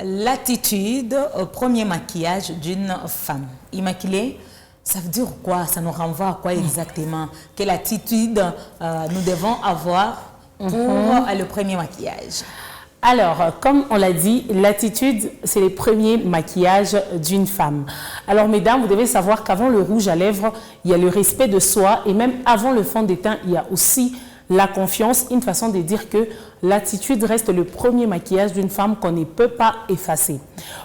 L'attitude au premier maquillage d'une femme. Immaculée, ça veut dire quoi? Ça nous renvoie à quoi exactement? Quelle attitude nous devons avoir pour le premier maquillage? Alors, comme on l'a dit, l'attitude, c'est les premiers maquillages d'une femme. Alors, mesdames, vous devez savoir qu'avant le rouge à lèvres, il y a le respect de soi et même avant le fond de teint, il y a aussi la confiance, une façon de dire que l'attitude reste le premier maquillage d'une femme qu'on ne peut pas effacer.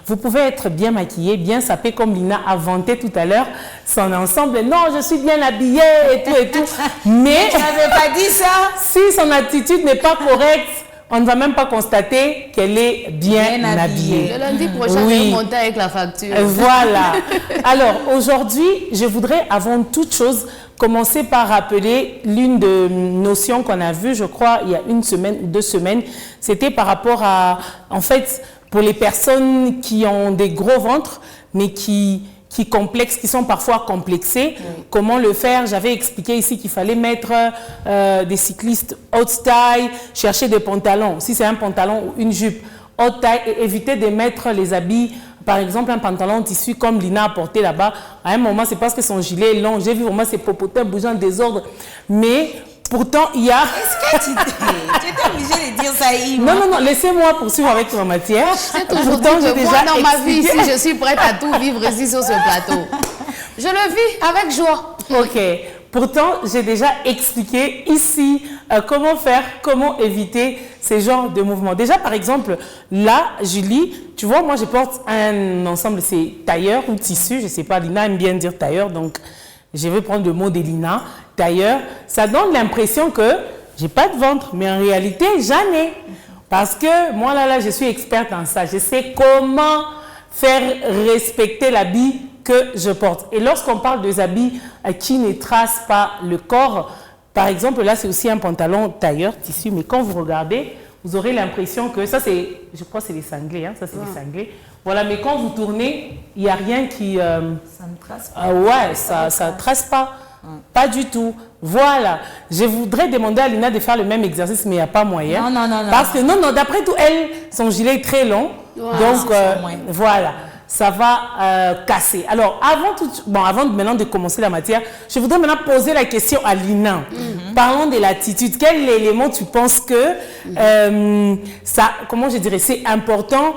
Vous pouvez être bien maquillée, bien sapée, comme Lina a vanté tout à l'heure son ensemble. Non, je suis bien habillée et tout. Mais tu n'avais pas dit ça? Si son attitude n'est pas correcte, on ne va même pas constater qu'elle est bien habillée. Le lundi prochain, je vais monter avec la facture. Voilà. Alors, aujourd'hui, je voudrais, avant toute chose, commencer par rappeler l'une des notions qu'on a vues, je crois, il y a une semaine ou 2 semaines. C'était par rapport à, en fait, pour les personnes qui ont des gros ventres, mais qui sont parfois complexés. Comment le faire? J'avais expliqué ici qu'il fallait mettre des cyclistes haute taille, chercher des pantalons. Si c'est un pantalon ou une jupe haute taille, et éviter de mettre les habits, par exemple un pantalon en tissu comme Lina a porté là-bas. À un moment, c'est parce que son gilet est long. J'ai vu vraiment ses popotins bougeant en désordre. Mais pourtant, il y a... Est-ce que tu étais obligée de dire ça, Yves? Non, laissez-moi poursuivre avec ma matière. Pourtant, j'ai déjà dans ma vie ici, je suis prête à tout vivre ici sur ce plateau. Je le vis avec joie. Ok. Pourtant, j'ai déjà expliqué ici comment faire, comment éviter ces genres de mouvements. Déjà, par exemple, là, Julie, tu vois, moi, je porte un ensemble, c'est tailleur ou tissu, je ne sais pas, Lina aime bien dire tailleur, donc je vais prendre le mot de Lina, tailleur. Ça donne l'impression que j'ai pas de ventre, mais en réalité, j'en ai. Parce que moi, là, je suis experte en ça. Je sais comment faire respecter l'habit que je porte. Et lorsqu'on parle des habits qui ne tracent pas le corps, par exemple, là, c'est aussi un pantalon tailleur, tissu, mais quand vous regardez, vous aurez l'impression que ça, c'est, je crois que c'est des sanglés, hein, ça, c'est des sanglés. Voilà, mais quand vous tournez, il n'y a rien qui... ça ne trace pas. Ouais, ça ne trace pas. Pas du tout. Voilà. Je voudrais demander à Lina de faire le même exercice, mais il n'y a pas moyen. Non. Parce que, non, d'après tout, elle, son gilet est très long. Donc, voilà. Ça va casser. Alors, avant maintenant de commencer la matière, je voudrais maintenant poser la question à Lina. Parlons de l'attitude. Quel élément tu penses que comment je dirais, c'est important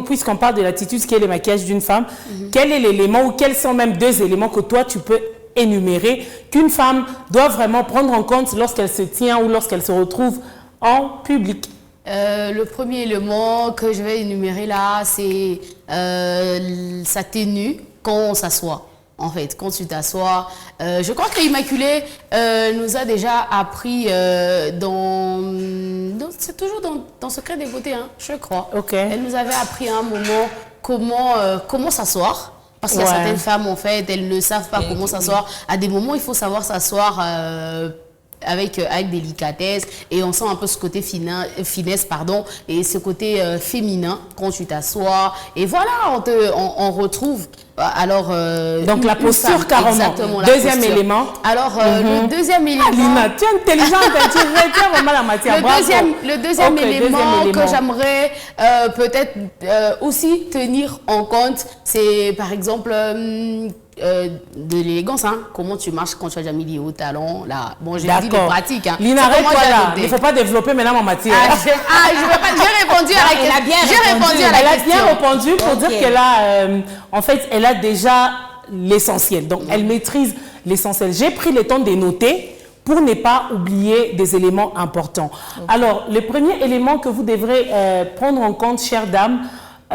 puisqu'on parle de l'attitude qui est le maquillage d'une femme, quel est l'élément ou quels sont même 2 éléments que toi tu peux énumérer qu'une femme doit vraiment prendre en compte lorsqu'elle se tient ou lorsqu'elle se retrouve en public? Le premier élément que je vais énumérer là, c'est sa tenue quand on s'assoit. En fait, quand tu t'assois, je crois que Immaculée nous a déjà appris c'est toujours dans Secret des beautés, hein, je crois. Okay. Elle nous avait appris à un moment comment s'asseoir. Parce qu'il y a certaines femmes, en fait, elles ne savent pas comment s'asseoir. À des moments, il faut savoir s'asseoir avec délicatesse, et on sent un peu ce côté finesse, et ce côté féminin quand tu t'assois, et voilà, on retrouve. Alors, donc la posture, carrément. Deuxième élément. Alors, le deuxième élément... Lina, tu es intelligente, tu retiens vraiment la matière. Le deuxième élément que j'aimerais peut-être aussi tenir en compte, c'est par exemple... de l'élégance, hein. Comment tu marches quand tu as déjà mis des hauts talons, là. Bon, j'ai dit des pratiques, hein. Lina, arrête-toi là. Il ne faut pas développer maintenant ma matière. J'ai répondu à la question. Elle a bien répondu pour dire qu'elle a, en fait, elle a déjà l'essentiel. Donc, elle maîtrise l'essentiel. J'ai pris le temps de noter pour ne pas oublier des éléments importants. Alors, le premier élément que vous devrez prendre en compte, chères dames,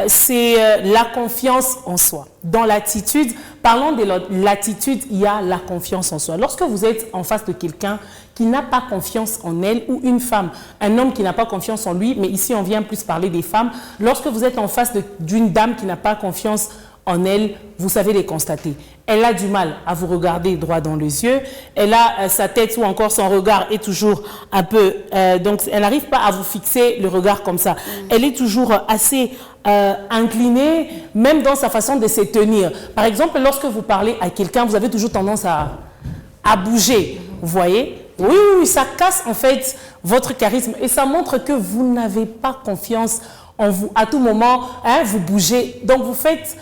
c'est la confiance en soi. Dans l'attitude, parlons de l'attitude, il y a la confiance en soi. Lorsque vous êtes en face de quelqu'un qui n'a pas confiance en elle, ou une femme, un homme qui n'a pas confiance en lui, mais ici on vient plus parler des femmes, lorsque vous êtes en face d'une dame qui n'a pas confiance en elle, vous savez les constater. Elle a du mal à vous regarder droit dans les yeux, elle a sa tête ou encore son regard est toujours un peu... donc elle n'arrive pas à vous fixer le regard comme ça. Elle est toujours assez inclinée, même dans sa façon de se tenir. Par exemple, lorsque vous parlez à quelqu'un, vous avez toujours tendance à bouger, vous voyez? Oui, ça casse en fait votre charisme et ça montre que vous n'avez pas confiance à tout moment, hein, vous bougez. Donc, vous faites,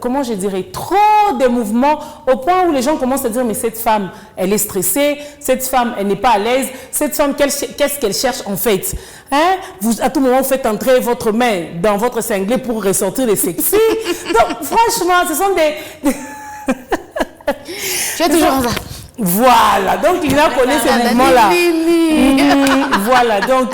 comment je dirais, trop de mouvements au point où les gens commencent à dire, mais cette femme, elle est stressée, cette femme, elle n'est pas à l'aise, cette femme, qu'est-ce qu'elle cherche en fait, hein? Vous, à tout moment, vous faites entrer votre main dans votre cinglé pour ressortir les sexy. Donc, franchement, ce sont des... Tu es toujours ça. Voilà, donc Lina connaît ces mouvements-là. Voilà, donc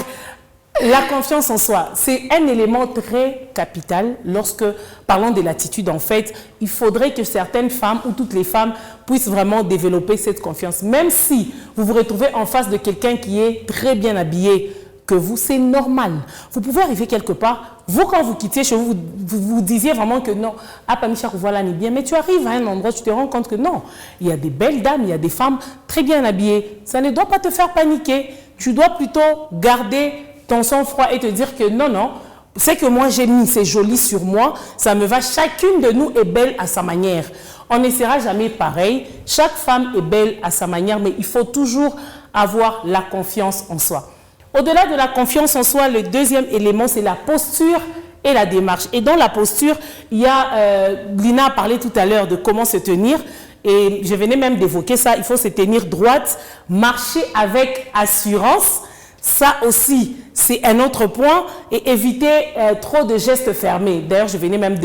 la confiance en soi, c'est un élément très capital lorsque, parlons de l'attitude en fait, il faudrait que certaines femmes ou toutes les femmes puissent vraiment développer cette confiance. Même si vous vous retrouvez en face de quelqu'un qui est très bien habillé que vous, c'est normal. Vous pouvez arriver quelque part, vous quand vous quittiez chez vous, vous disiez vraiment que non, ah Pamisha, voilà, ni bien, mais tu arrives à un endroit, tu te rends compte que non, il y a des belles dames, il y a des femmes très bien habillées, ça ne doit pas te faire paniquer, tu dois plutôt garder ton sang-froid et te dire que non, non, c'est que moi j'ai mis, c'est joli sur moi, ça me va, chacune de nous est belle à sa manière. On ne sera jamais pareil, chaque femme est belle à sa manière, mais il faut toujours avoir la confiance en soi. Au-delà de la confiance en soi, le deuxième élément, c'est la posture et la démarche. Et dans la posture, il y a, Lina a parlé tout à l'heure de comment se tenir, et je venais même d'évoquer ça, il faut se tenir droite, marcher avec assurance, ça aussi, c'est un autre point, et éviter trop de gestes fermés. D'ailleurs, je venais même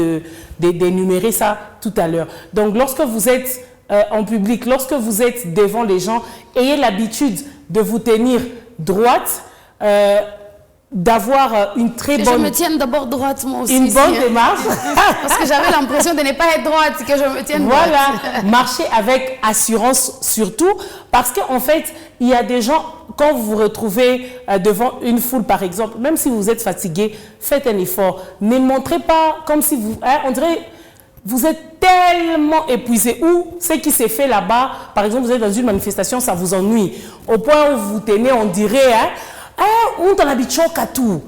d'énumérer ça tout à l'heure. Donc, lorsque vous êtes en public, lorsque vous êtes devant les gens, ayez l'habitude de vous tenir droite, d'avoir une très bonne... Je me tienne d'abord droite, moi aussi. Une bonne démarche. Parce que j'avais l'impression de ne pas être droite, que je me tienne droite. Voilà, marcher avec assurance surtout, parce qu'en fait, il y a des gens, quand vous vous retrouvez devant une foule, par exemple, même si vous êtes fatigué, faites un effort. Ne montrez pas comme si vous... Hein, on dirait... Vous êtes tellement épuisé. Ou ce qui s'est fait là-bas, par exemple, vous êtes dans une manifestation, ça vous ennuie. Au point où vous tenez, on dirait... Hein, on t'en habite à tout.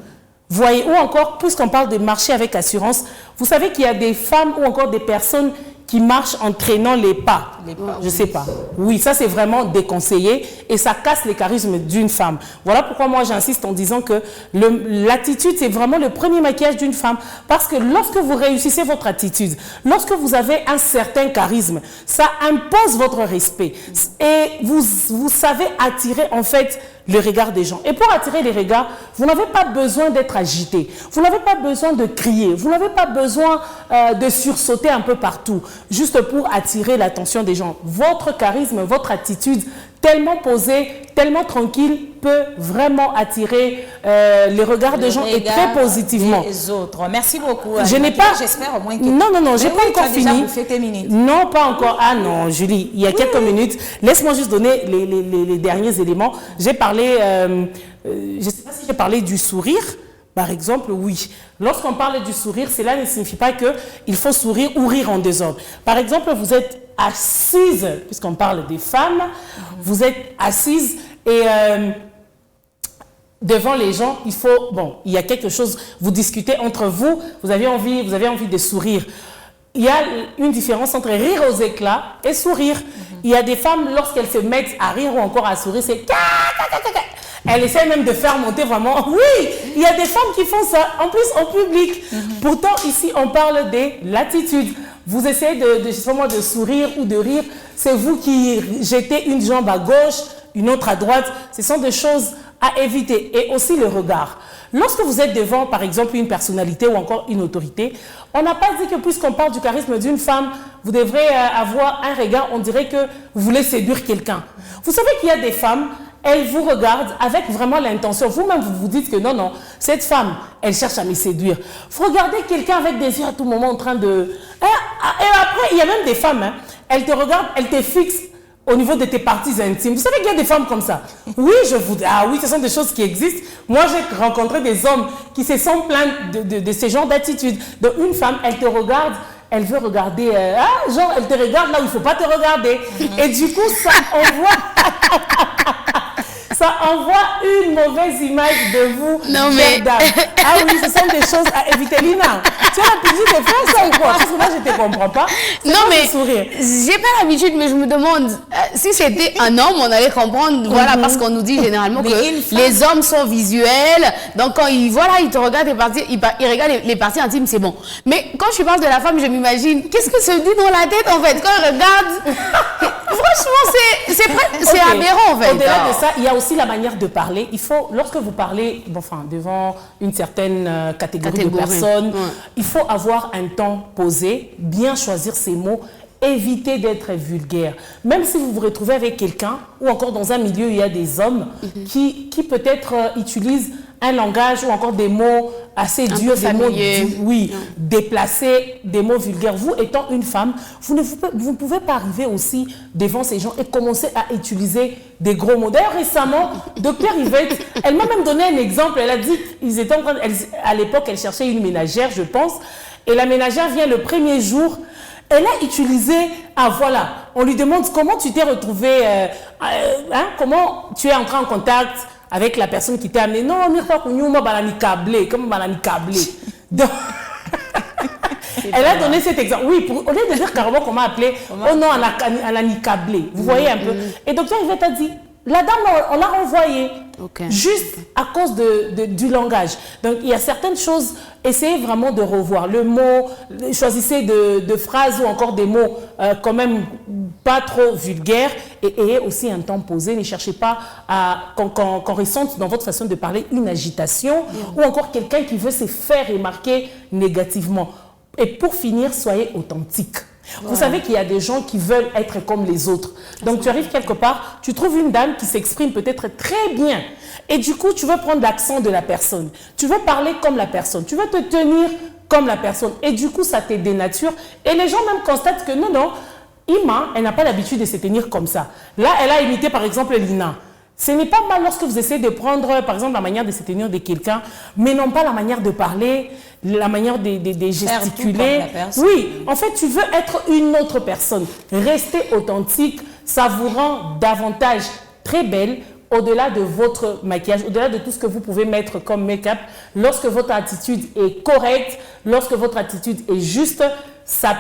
Voyez, ou encore, puisqu'on parle de marcher avec assurance, vous savez qu'il y a des femmes ou encore des personnes qui marchent en traînant les pas. Je ne sais pas. Oui, ça c'est vraiment déconseillé et ça casse les charismes d'une femme. Voilà pourquoi moi j'insiste en disant que l'attitude c'est vraiment le premier maquillage d'une femme. Parce que lorsque vous réussissez votre attitude, lorsque vous avez un certain charisme, ça impose votre respect. Et vous savez attirer en fait le regard des gens. Et pour attirer les regards, vous n'avez pas besoin d'être agité. Vous n'avez pas besoin de crier. Vous n'avez pas besoin de sursauter un peu partout, juste pour attirer l'attention des gens. Votre charisme, votre attitude, tellement posée, tellement tranquille, peut vraiment attirer les regards des gens et très positivement. Les autres. Merci beaucoup. Je n'ai pas... J'espère au moins que... Non, j'ai pas encore fini. Tes minutes. Non, pas encore. Ah non, Julie, il y a quelques minutes. Laisse-moi juste donner les derniers éléments. J'ai parlé, je ne sais pas si j'ai parlé du sourire. Par exemple, oui. Lorsqu'on parle du sourire, cela ne signifie pas qu'il faut sourire ou rire en désordre. Par exemple, vous êtes assise, puisqu'on parle des femmes, vous êtes assise et devant les gens, il faut, bon, il y a quelque chose, vous discutez entre vous, vous avez envie de sourire. Il y a une différence entre rire aux éclats et sourire. Il y a des femmes, lorsqu'elles se mettent à rire ou encore à sourire, c'est... Elle essaie même de faire monter vraiment... Oui, il y a des femmes qui font ça, en plus en public. Pourtant, ici, on parle de l'attitude. Vous essayez de sourire ou de rire. C'est vous qui jetez une jambe à gauche, une autre à droite. Ce sont des choses à éviter. Et aussi le regard. Lorsque vous êtes devant, par exemple, une personnalité ou encore une autorité, on n'a pas dit que puisqu'on parle du charisme d'une femme, vous devrez avoir un regard, on dirait que vous voulez séduire quelqu'un. Vous savez qu'il y a des femmes... Elle vous regarde avec vraiment l'intention. Vous-même, vous vous dites que non, non, cette femme, elle cherche à me séduire. Vous regardez quelqu'un avec des yeux à tout moment en train de... Et après, il y a même des femmes, hein, elles te regardent, elles te fixent au niveau de tes parties intimes. Vous savez qu'il y a des femmes comme ça. Oui, oui, ce sont des choses qui existent. Moi, j'ai rencontré des hommes qui se sont plaints de ce genre d'attitude. Donc, une femme, elle te regarde, elle veut regarder, genre, elle te regarde là où il ne faut pas te regarder. Et du coup, ça envoie... Ça envoie une mauvaise image de vous, non, mais... Ah oui, ce sont des choses à éviter. Lina, tu as l'habitude de faire ça ou quoi? Parce que moi, je je ne te comprends pas. Non, mais j'ai pas l'habitude, mais je me demande si c'était un homme, on allait comprendre. Voilà, parce qu'on nous dit généralement que les hommes sont visuels. Donc, quand ils te regardent ils regardent les parties intimes, c'est bon. Mais quand je parle de la femme, je m'imagine, qu'est-ce que se dit dans la tête en fait quand ils regardent? Franchement, c'est aberrant en fait. Au-delà de ça, il y a aussi la manière de parler. Il faut, lorsque vous parlez devant une certaine catégorie de personnes, il faut avoir un temps posé, bien choisir ses mots, éviter d'être vulgaire. Même si vous vous retrouvez avec quelqu'un ou encore dans un milieu où il y a des hommes qui peut-être utilisent un langage ou encore des mots assez durs, des mots déplacés, des mots vulgaires. Vous, étant une femme, vous ne pouvez pas arriver aussi devant ces gens et commencer à utiliser des gros mots. D'ailleurs, récemment, Dr Yvette, elle m'a même donné un exemple. Elle a dit qu'ils étaient en train à l'époque, elle cherchait une ménagère, je pense, et la ménagère vient le premier jour. Elle a utilisé, voilà, on lui demande comment tu t'es retrouvé, comment tu es entré en contact avec la personne qui t'a amené. Non, comme câblé. Donc, elle a donné cet exemple. Oui, au lieu de dire carrément comment appeler, oh non, elle a câblé. Vous voyez un peu. Et docteur Yvette a dit, la dame, on l'a renvoyée, juste à cause du langage. Donc, il y a certaines choses, essayez vraiment de revoir le mot, choisissez de phrases ou encore des mots quand même pas trop vulgaires et ayez aussi un temps posé. Ne cherchez pas qu'on ressente dans votre façon de parler une agitation ou encore quelqu'un qui veut se faire remarquer négativement. Et pour finir, soyez authentique. Vous savez qu'il y a des gens qui veulent être comme les autres. Donc, tu arrives quelque part, tu trouves une dame qui s'exprime peut-être très bien. Et du coup, tu veux prendre l'accent de la personne. Tu veux parler comme la personne. Tu veux te tenir comme la personne. Et du coup, ça te dénature. Et les gens même constatent que non, Ima, elle n'a pas l'habitude de se tenir comme ça. Là, elle a imité par exemple Lina. Ce n'est pas mal lorsque vous essayez de prendre, par exemple, la manière de se tenir de quelqu'un, mais non pas la manière de parler, la manière de gesticuler. Oui, en fait, tu veux être une autre personne. Restez authentique, ça vous rend davantage très belle au-delà de votre maquillage, au-delà de tout ce que vous pouvez mettre comme make-up. Lorsque votre attitude est correcte, lorsque votre attitude est juste, ça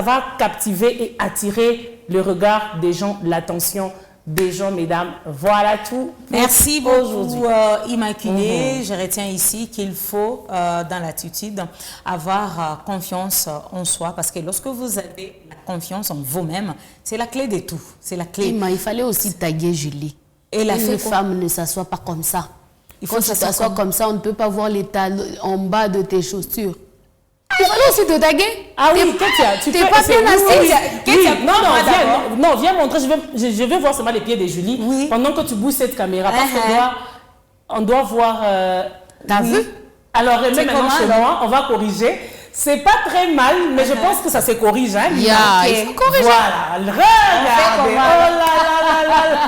va captiver et attirer le regard des gens, l'attention des gens, mesdames. Voilà tout. Merci beaucoup, Immaculée. Je retiens ici qu'il faut, dans l'attitude, avoir confiance en soi. Parce que lorsque vous avez la confiance en vous-même, c'est la clé de tout. C'est la clé. Il fallait aussi taguer Julie. Et une femme ne s'assoit pas comme ça. Quand tu t'assois comme ça, on ne peut pas voir les talons en bas de tes chaussures. Il fallait aussi te taguer. Ah oui, Ketia, tu t'es pas bien assise. Non, viens montrer. Je vais voir seulement les pieds de Julie pendant que tu bouges cette caméra. Parce qu'on doit voir. T'as vu? Alors, remets maintenant chez moi, on va corriger. C'est pas très mal, mais je pense que ça se corrige. Hein, il faut corriger. Voilà, regardez. Oh là là là là.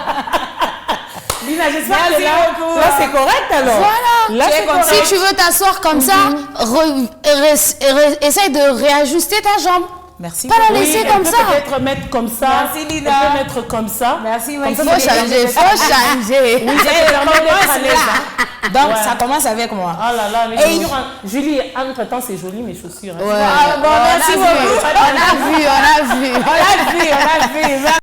Lina, j'espère que là c'est correct alors. Voilà. Là, si tu veux t'asseoir comme ça, essaye de réajuster ta jambe. Merci. Pas la laisser comme ça. Peut-être mettre comme ça. Merci Lina. On peut mettre comme ça. Merci. Il faut changer, Oui, ça permet d'être à l'aise. Donc ça commence avec moi. Oh là là, mais Julie, entre temps c'est joli mes chaussures. Merci beaucoup. On a vu.